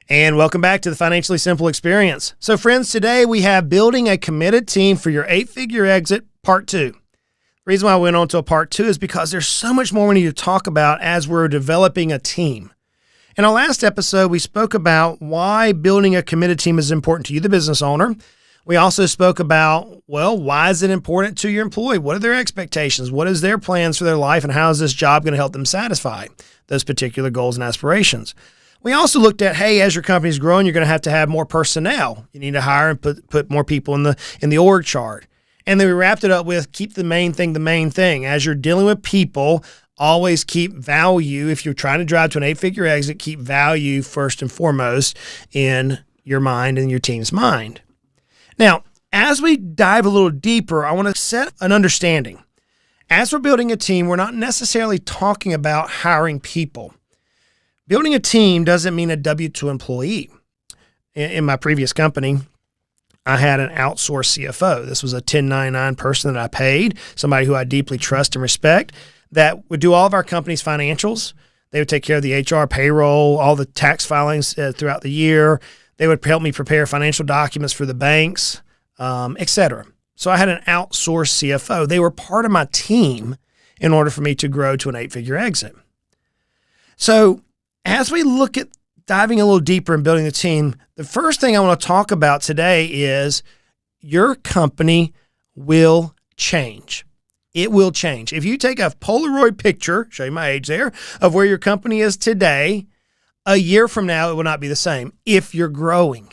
And welcome back to the Financially Simple Experience. So friends, today we have Building a Committed Team for Your 8-Figure Exit, Part 2. The reason why I went on to a Part 2 is because there's so much more we need to talk about as we're developing a team. In our last episode, we spoke about why building a committed team is important to you, the business owner. We also spoke about, why is it important to your employee? What are their expectations? What is their plans for their life? And how is this job going to help them satisfy those particular goals and aspirations? We also looked at, hey, as your company's growing, you're going to have more personnel. You need to hire and put more people in the org chart. And then we wrapped it up with keep the main thing the main thing. As you're dealing with people, always keep value. If you're trying to drive to an 8-figure exit, keep value first and foremost in your mind and your team's mind. Now, as we dive a little deeper, I want to set an understanding. As we're building a team, we're not necessarily talking about hiring people. Building a team doesn't mean a W-2 employee. In my previous company, I had an outsourced CFO. This was a 1099 person that I paid, somebody who I deeply trust and respect, that would do all of our company's financials. They would take care of the HR, payroll, all the tax filings throughout the year. They would help me prepare financial documents for the banks, etc. So I had an outsourced CFO. They were part of my team in order for me to grow to an 8-figure exit. So as we look at diving a little deeper and building the team, the first thing I want to talk about today is your company will change. It will change. If you take a Polaroid picture, show you my age there, of where your company is today, a year from now, it will not be the same if you're growing.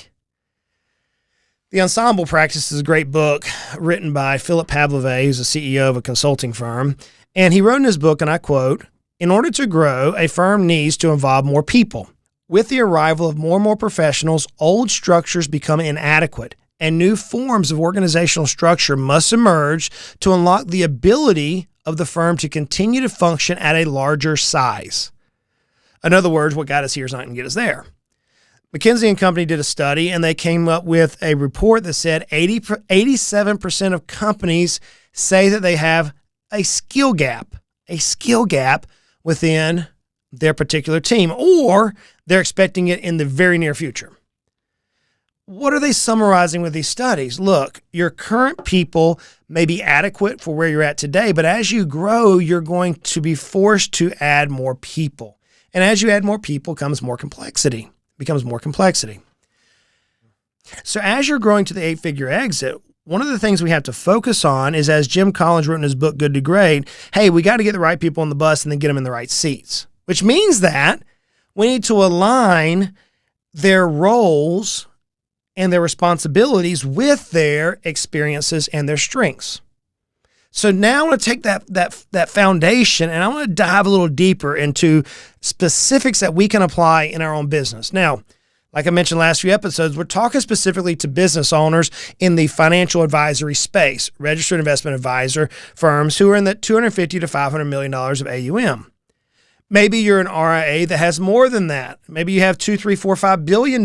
The Ensemble Practice is a great book written by Philip Pavlove, who's the CEO of a consulting firm. And he wrote in his book, and I quote, "In order to grow, a firm needs to involve more people. With the arrival of more and more professionals, old structures become inadequate, and new forms of organizational structure must emerge to unlock the ability of the firm to continue to function at a larger size." In other words, what got us here is not going to get us there. McKinsey & Company did a study, and they came up with a report that said 87% of companies say that they have a skill gap within their particular team, or they're expecting it in the very near future. What are they summarizing with these studies? Look, your current people may be adequate for where you're at today, but as you grow, you're going to be forced to add more people. And as you add more people becomes more complexity. So as you're growing to the 8-figure exit, one of the things we have to focus on is, as Jim Collins wrote in his book, Good to Great, hey, we got to get the right people on the bus and then get them in the right seats, which means that we need to align their roles and their responsibilities with their experiences and their strengths. So now I want to take that foundation and I want to dive a little deeper into specifics that we can apply in our own business. Now, like I mentioned last few episodes, we're talking specifically to business owners in the financial advisory space, registered investment advisor firms who are in the $250 to $500 million of AUM. Maybe you're an RIA that has more than that. Maybe you have $2, $3, $4, $5 billion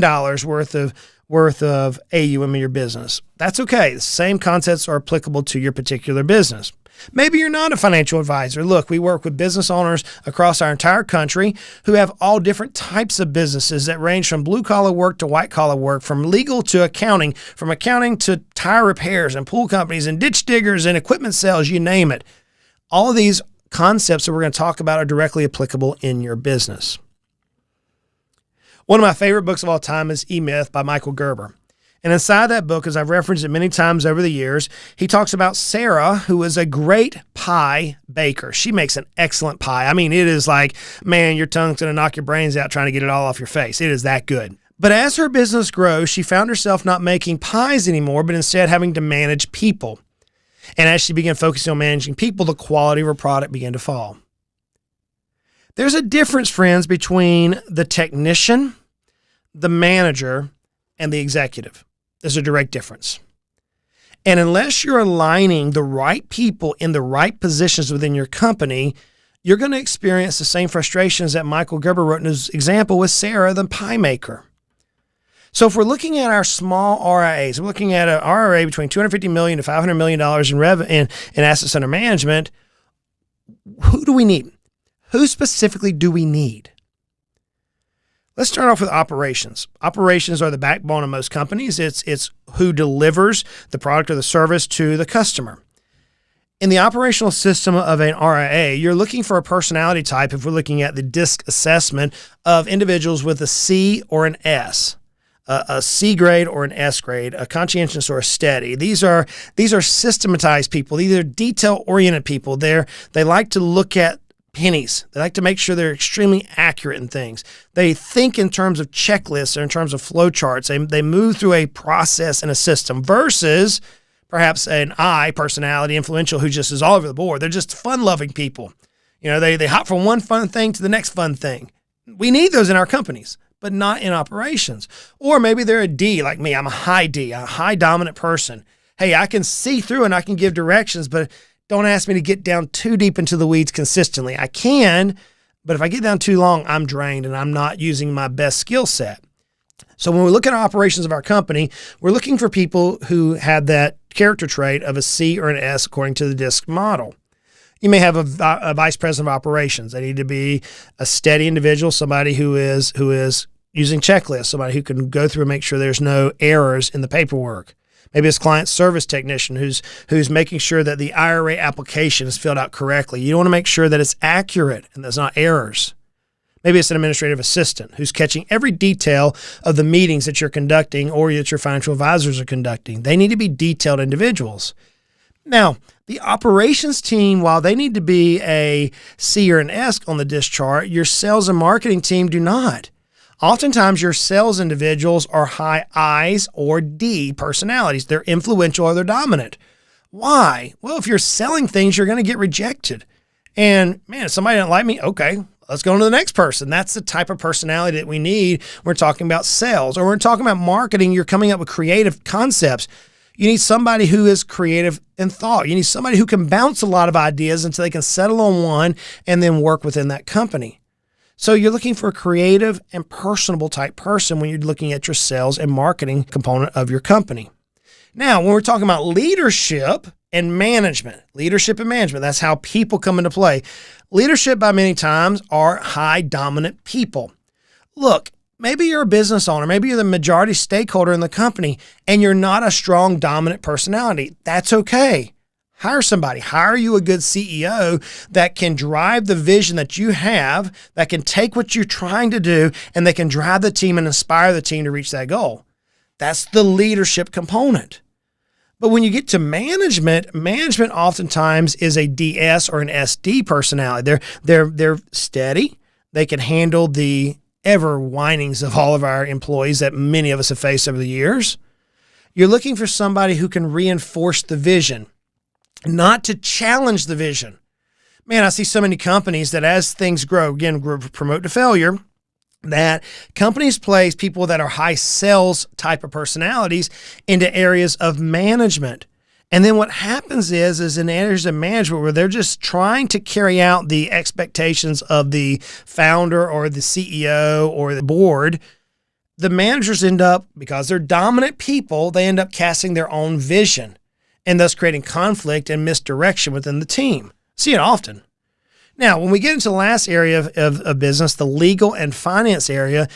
worth of AUM in your business. That's okay. The same concepts are applicable to your particular business. Maybe you're not a financial advisor. Look, we work with business owners across our entire country who have all different types of businesses that range from blue-collar work to white-collar work, from legal to accounting, from accounting to tire repairs and pool companies and ditch diggers and equipment sales, you name it. All of these concepts that we're going to talk about are directly applicable in your business. One of my favorite books of all time is E-Myth by Michael Gerber. And inside that book, as I've referenced it many times over the years, he talks about Sarah, who is a great pie baker. She makes an excellent pie. I mean, it is like, man, your tongue's going to knock your brains out trying to get it all off your face. It is that good. But as her business grows, she found herself not making pies anymore, but instead having to manage people. And as she began focusing on managing people, the quality of her product began to fall. There's a difference, friends, between the technician, the manager, and the executive. There's a direct difference. And unless you're aligning the right people in the right positions within your company, you're going to experience the same frustrations that Michael Gerber wrote in his example with Sarah, the pie maker. So if we're looking at our small RIAs, we're looking at an RIA between $250 million to $500 million in assets under management, who do we need? Who specifically do we need? Let's start off with operations. Operations are the backbone of most companies. It's who delivers the product or the service to the customer. In the operational system of an RIA, you're looking for a personality type, if we're looking at the DISC assessment, of individuals with a C or an S. A C grade or an S grade, a conscientious or a steady. These are systematized people. These are detail-oriented people. They like to look at pennies. They like to make sure they're extremely accurate in things. They think in terms of checklists or in terms of flow charts. They move through a process and a system versus perhaps an I personality, influential, who just is all over the board. They're just fun-loving people. They hop from one fun thing to the next fun thing. We need those in our companies, but not in operations. Or maybe they're a D like me. I'm a high D, a high dominant person. Hey, I can see through and I can give directions, but don't ask me to get down too deep into the weeds consistently. I can, but if I get down too long, I'm drained and I'm not using my best skill set. So when we look at our operations of our company, we're looking for people who have that character trait of a C or an S according to the DISC model. You may have a vice president of operations. They need to be a steady individual, somebody who is using checklists, somebody who can go through and make sure there's no errors in the paperwork. Maybe it's client service technician who's making sure that the IRA application is filled out correctly. You want to make sure that it's accurate and there's not errors. Maybe it's an administrative assistant who's catching every detail of the meetings that you're conducting or that your financial advisors are conducting. They need to be detailed individuals. Now, the operations team, while they need to be a C or an S on the DISC chart, your sales and marketing team do not. Oftentimes, your sales individuals are high I's or D personalities. They're influential or they're dominant. Why? Well, if you're selling things, you're going to get rejected. And man, if somebody doesn't like me, okay, let's go on to the next person. That's the type of personality that we need. We're talking about sales, or we're talking about marketing. You're coming up with creative concepts. You need somebody who is creative in thought. You need somebody who can bounce a lot of ideas until they can settle on one and then work within that company. So you're looking for a creative and personable type person when you're looking at your sales and marketing component of your company. Now, when we're talking about leadership and management, that's how people come into play. Leadership by many times are high dominant people. Look, maybe you're a business owner, maybe you're the majority stakeholder in the company and you're not a strong dominant personality. That's okay. Hire somebody. Hire you a good CEO that can drive the vision that you have, that can take what you're trying to do, and they can drive the team and inspire the team to reach that goal. That's the leadership component. But when you get to management oftentimes is a DS or an SD personality. They're steady. They can handle the ever whinings of all of our employees that many of us have faced over the years. You're looking for somebody who can reinforce the vision, not to challenge the vision. Man, I see so many companies that as things grow, again, promote to failure, that companies place people that are high sales type of personalities into areas of management. And then what happens is in areas of management where they're just trying to carry out the expectations of the founder or the CEO or the board, the managers end up, because they're dominant people, they end up casting their own vision and thus creating conflict and misdirection within the team. See it often. Now, when we get into the last area of business, the legal and finance area,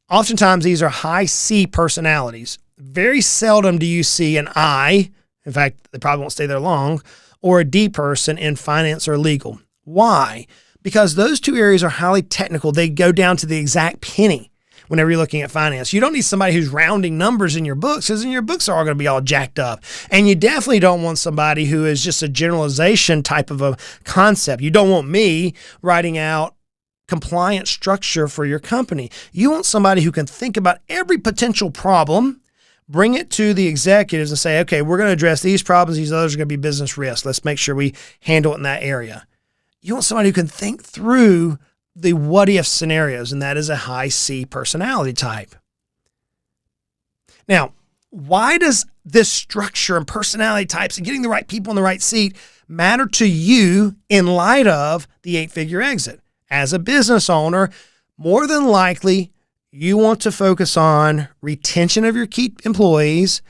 oftentimes these are high C personalities. Very seldom do you see an I, in fact, they probably won't stay there long, or a D person in finance or legal. Why? Because those two areas are highly technical. They go down to the exact penny whenever you're looking at finance. You don't need somebody who's rounding numbers in your books, because then your books are all going to be all jacked up. And you definitely don't want somebody who is just a generalization type of a concept. You don't want me writing out compliance structure for your company. You want somebody who can think about every potential problem, bring it to the executives and say, okay, we're going to address these problems. These others are going to be business risks. Let's make sure we handle it in that area. You want somebody who can think through the what-if scenarios, and that is a high C personality type. Now, why does this structure and personality types and getting the right people in the right seat matter to you in light of the 8-figure exit? As a business owner, more than likely, you want to focus on retention of your key employees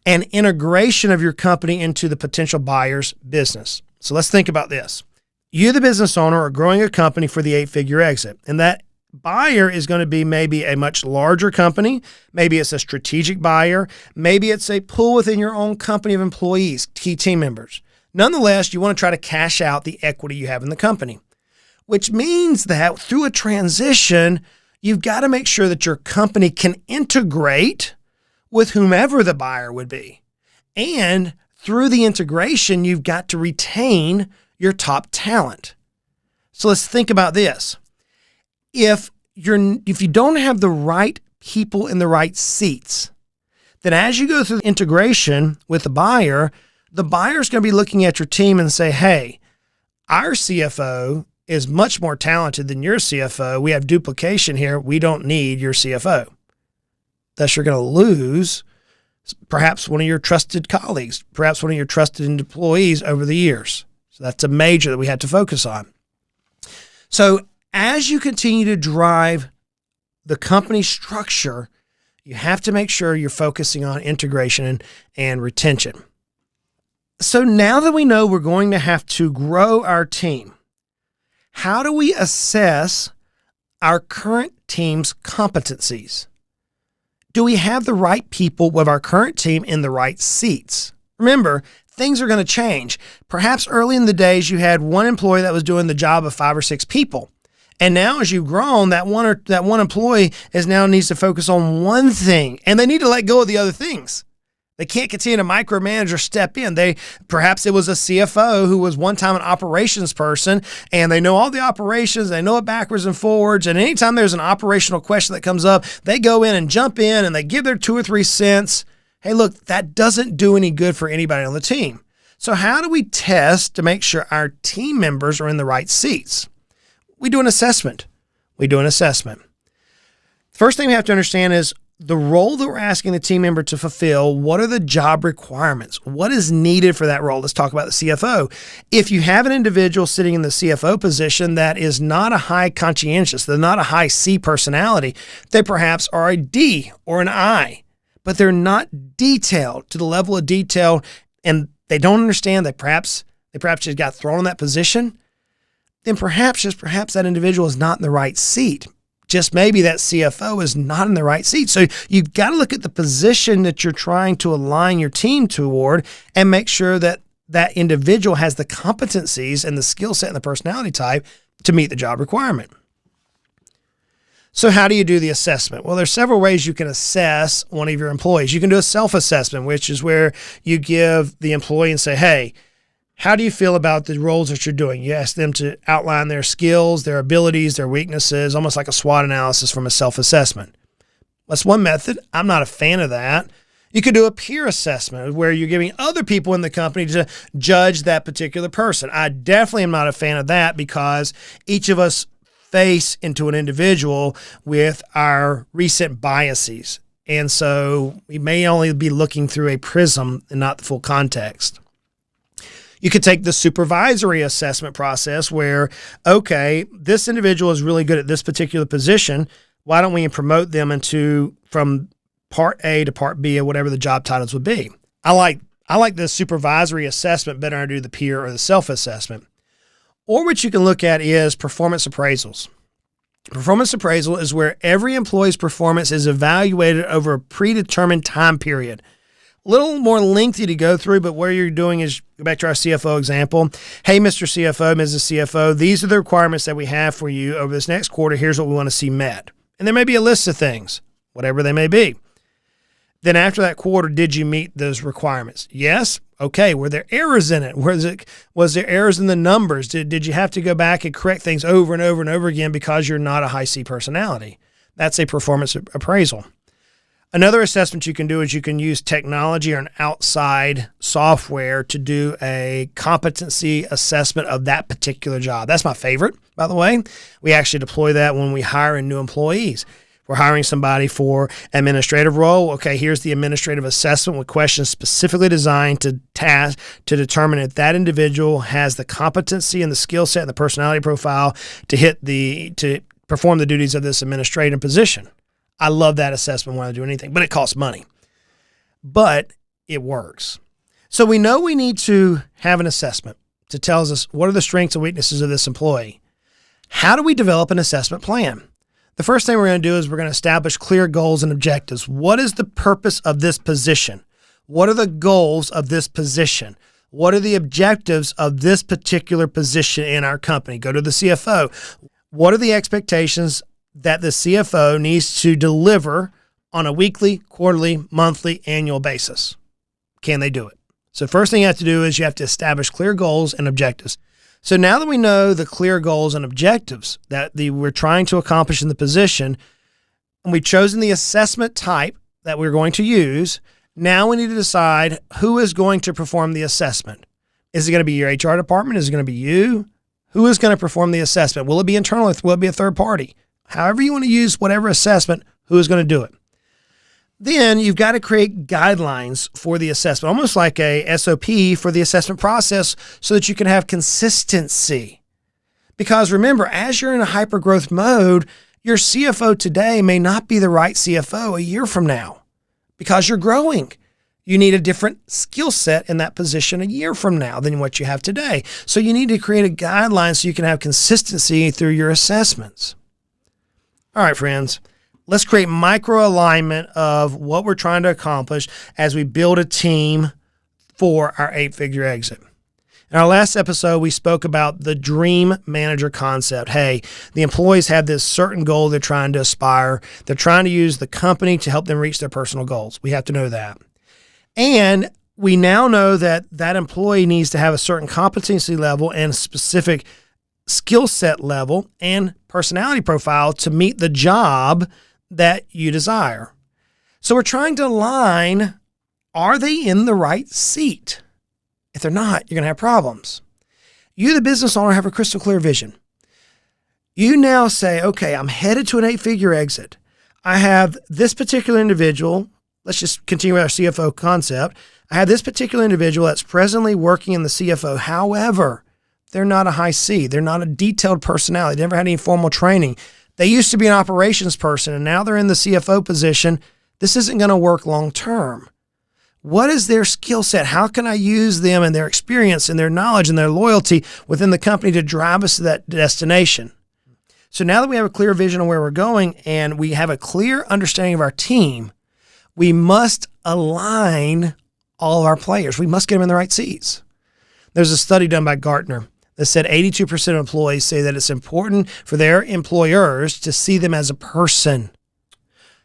and integration of your company into the potential buyer's business. So let's think about this. You, the business owner, are growing a company for the 8-figure exit, and that buyer is going to be maybe a much larger company. Maybe it's a strategic buyer. Maybe it's a pool within your own company of employees, key team members. Nonetheless, you want to try to cash out the equity you have in the company, which means that through a transition, you've got to make sure that your company can integrate with whomever the buyer would be. And through the integration, you've got to retain your top talent. So let's think about this. If you don't have the right people in the right seats, then as you go through the integration with the buyer is going to be looking at your team and say, hey, our CFO is much more talented than your CFO. We have duplication here. We don't need your CFO. Thus, you're going to lose perhaps one of your trusted colleagues, perhaps one of your trusted employees over the years. So that's a major that we had to focus on. So as you continue to drive the company structure, you have to make sure you're focusing on integration and retention. So now that we know we're going to have to grow our team, how do we assess our current team's competencies? Do we have the right people with our current team in the right seats? Remember, things are going to change. Perhaps early in the days, you had one employee that was doing the job of 5 or 6 people. And now as you've grown, that one employee now needs to focus on one thing, and they need to let go of the other things. They can't continue to micromanage or step in. Perhaps it was a CFO who was one time an operations person, and they know all the operations, they know it backwards and forwards, and anytime there's an operational question that comes up, they go in and jump in and they give their 2 or 3 cents. Hey, look, that doesn't do any good for anybody on the team. So how do we test to make sure our team members are in the right seats? We do an assessment. First thing we have to understand is the role that we're asking the team member to fulfill. What are the job requirements? What is needed for that role? Let's talk about the CFO. If you have an individual sitting in the CFO position that is not a high conscientious, they're not a high C personality, they perhaps are a D or an I, but they're not detailed to the level of detail, and they don't understand that perhaps just got thrown in that position, then perhaps that individual is not in the right seat. Just maybe that CFO is not in the right seat. So you've got to look at the position that you're trying to align your team toward and make sure that that individual has the competencies and the skill set and the personality type to meet the job requirement. So how do you do the assessment? Well, there's several ways you can assess one of your employees. You can do a self-assessment, which is where you give the employee and say, hey, how do you feel about the roles that you're doing? You ask them to outline their skills, their abilities, their weaknesses, almost like a SWOT analysis from a self-assessment. That's one method. I'm not a fan of that. You could do a peer assessment where you're giving other people in the company to judge that particular person. I definitely am not a fan of that because each of us face into an individual with our recent biases. And so we may only be looking through a prism and not the full context. You could take the supervisory assessment process where, okay, this individual is really good at this particular position. Why don't we promote them from part A to part B or whatever the job titles would be? I like the supervisory assessment better than I do the peer or the self-assessment. Or what you can look at is performance appraisals. Performance appraisal is where every employee's performance is evaluated over a predetermined time period. A little more lengthy to go through, but what you're doing is, go back to our CFO example. Hey, Mr. CFO, Mrs. CFO, these are the requirements that we have for you over this next quarter. Here's what we want to see met. And there may be a list of things, whatever they may be. Then after that quarter, did you meet those requirements? Yes. Okay. Were there errors in it? Was there errors in the numbers? Did you have to go back and correct things over and over and over again because you're not a high C personality? That's a performance appraisal. Another assessment you can do is you can use technology or an outside software to do a competency assessment of that particular job. That's my favorite, by the way. We actually deploy that when we hire in new employees. We're hiring somebody for administrative role. Okay, here's the administrative assessment with questions specifically designed to determine if that individual has the competency and the skill set and the personality profile to perform the duties of this administrative position. I love that assessment when I do anything, but it costs money. But it works. So we know we need to have an assessment to tell us what are the strengths and weaknesses of this employee. How do we develop an assessment plan? The first thing we're going to do is we're going to establish clear goals and objectives. What is the purpose of this position? What are the goals of this position? What are the objectives of this particular position in our company? Go to the CFO. What are the expectations that the CFO needs to deliver on a weekly, quarterly, monthly, annual basis? Can they do it? So first thing you have to do is you have to establish clear goals and objectives. So now that we know the clear goals and objectives that we're trying to accomplish in the position, and we've chosen the assessment type that we're going to use, now we need to decide who is going to perform the assessment. Is it going to be your HR department? Is it going to be you? Who is going to perform the assessment? Will it be internal or will it be a third party? However you want to use whatever assessment, who is going to do it? Then you've got to create guidelines for the assessment, almost like a SOP for the assessment process so that you can have consistency. Because remember, as you're in a hyper-growth mode, your CFO today may not be the right CFO a year from now because you're growing. You need a different skill set in that position a year from now than what you have today. So you need to create a guideline so you can have consistency through your assessments. All right, friends. Let's create micro alignment of what we're trying to accomplish as we build a team for our 8-figure exit. In our last episode, we spoke about the dream manager concept. Hey, the employees have this certain goal they're trying to aspire. They're trying to use the company to help them reach their personal goals. We have to know that. And we now know that that employee needs to have a certain competency level and specific skill set level and personality profile to meet the job that you desire. So we're trying to align, are they in the right seat? If they're not, you're going to have problems. You, the business owner, have a crystal clear vision. You now say, okay, I'm headed to an 8-figure exit. I have this particular individual. Let's just continue with our CFO concept. I have this particular individual that's presently working in the CFO. However, they're not a high C. They're not a detailed personality. They never had any formal training. They used to be an operations person, and now they're in the CFO position. This isn't going to work long term. What is their skill set? How can I use them and their experience and their knowledge and their loyalty within the company to drive us to that destination? So now that we have a clear vision of where we're going and we have a clear understanding of our team, we must align all of our players. We must get them in the right seats. There's a study done by Gartner that said 82% of employees say that it's important for their employers to see them as a person.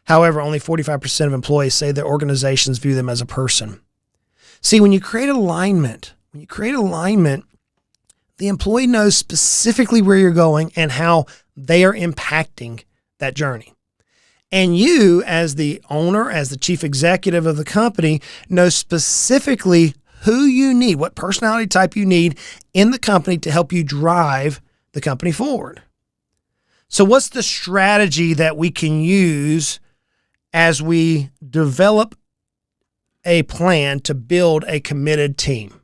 However, only 45% of employees say their organizations view them as a person. See, when you create alignment, the employee knows specifically where you're going and how they are impacting that journey. And you, as the owner, as the chief executive of the company, know specifically who you need, what personality type you need in the company to help you drive the company forward. So what's the strategy that we can use as we develop a plan to build a committed team?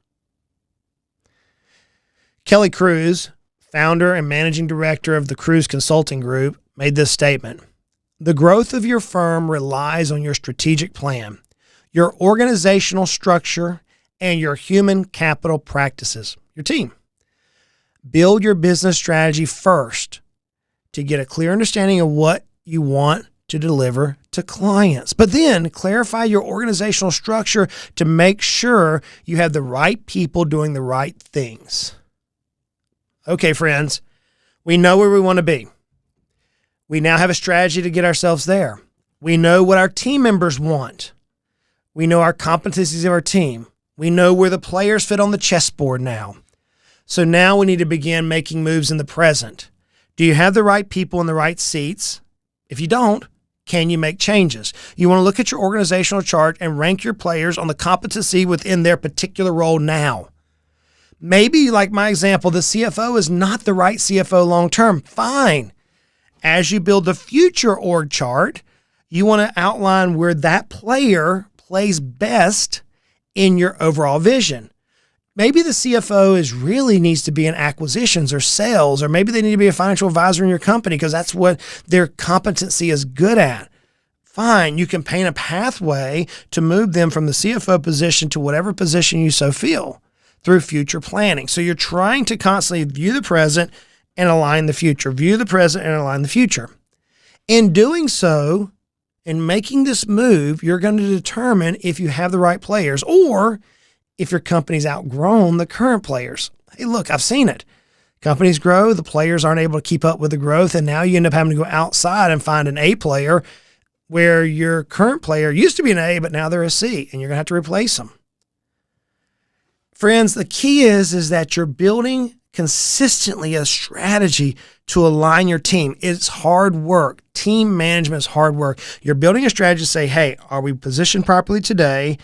Kelly Cruz, founder and managing director of the Cruz Consulting Group, made this statement. The growth of your firm relies on your strategic plan, your organizational structure, and your human capital practices, your team. Build your business strategy first to get a clear understanding of what you want to deliver to clients. But then clarify your organizational structure to make sure you have the right people doing the right things. Okay, friends, we know where we want to be. We now have a strategy to get ourselves there. We know what our team members want. We know our competencies of our team. We know where the players fit on the chessboard now. So now we need to begin making moves in the present. Do you have the right people in the right seats? If you don't, can you make changes? You want to look at your organizational chart and rank your players on the competency within their particular role now. Maybe, like my example, the CFO is not the right CFO long-term. Fine. As you build the future org chart, you want to outline where that player plays best in your overall vision. Maybe the CFO really needs to be in acquisitions or sales, or maybe they need to be a financial advisor in your company because that's what their competency is good at. Fine, you can paint a pathway to move them from the CFO position to whatever position you so feel through future planning. So you're trying to constantly view the present and align the future. View the present and align the future. In doing so, in making this move, you're going to determine if you have the right players or if your company's outgrown the current players. Hey, look, I've seen it. Companies grow, the players aren't able to keep up with the growth, and now you end up having to go outside and find an A player where your current player used to be an A, but now they're a C, and you're going to have to replace them. Friends, the key is that you're building consistently a strategy to align your team. It's hard work. Team management is hard work. You're building a strategy to say, hey, are we positioned properly today?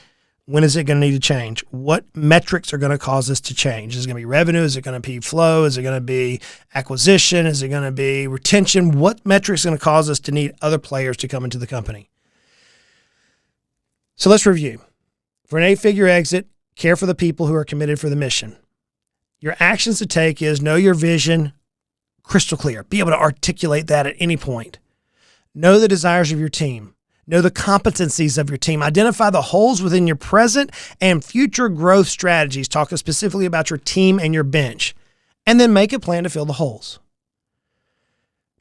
When is it going to need to change? What metrics are going to cause this to change? Is it going to be revenue? Is it going to be flow? Is it going to be acquisition? Is it going to be retention? What metrics are going to cause us to need other players to come into the company? So let's review. For an 8-figure exit, care for the people who are committed for the mission. Your actions to take is know your vision crystal clear. Be able to articulate that at any point. Know the desires of your team. Know the competencies of your team. Identify the holes within your present and future growth strategies. Talk specifically about your team and your bench. And then make a plan to fill the holes.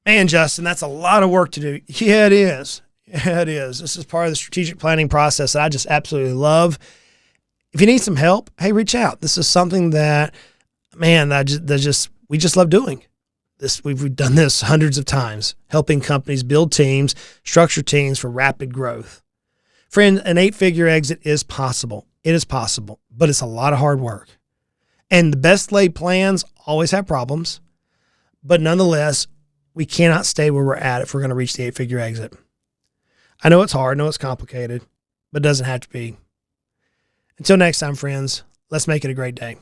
Man, Justin, that's a lot of work to do. Yeah, it is. Yeah, it is. This is part of the strategic planning process that I just absolutely love. If you need some help, hey, reach out. This is something that, man, we just love doing. We've done this hundreds of times, helping companies build teams, structure teams for rapid growth. Friend, an 8-figure exit is possible. It is possible, but it's a lot of hard work. And the best laid plans always have problems, but nonetheless, we cannot stay where we're at if we're going to reach the 8-figure exit. I know it's hard, I know it's complicated, but it doesn't have to be. Until next time, friends, let's make it a great day.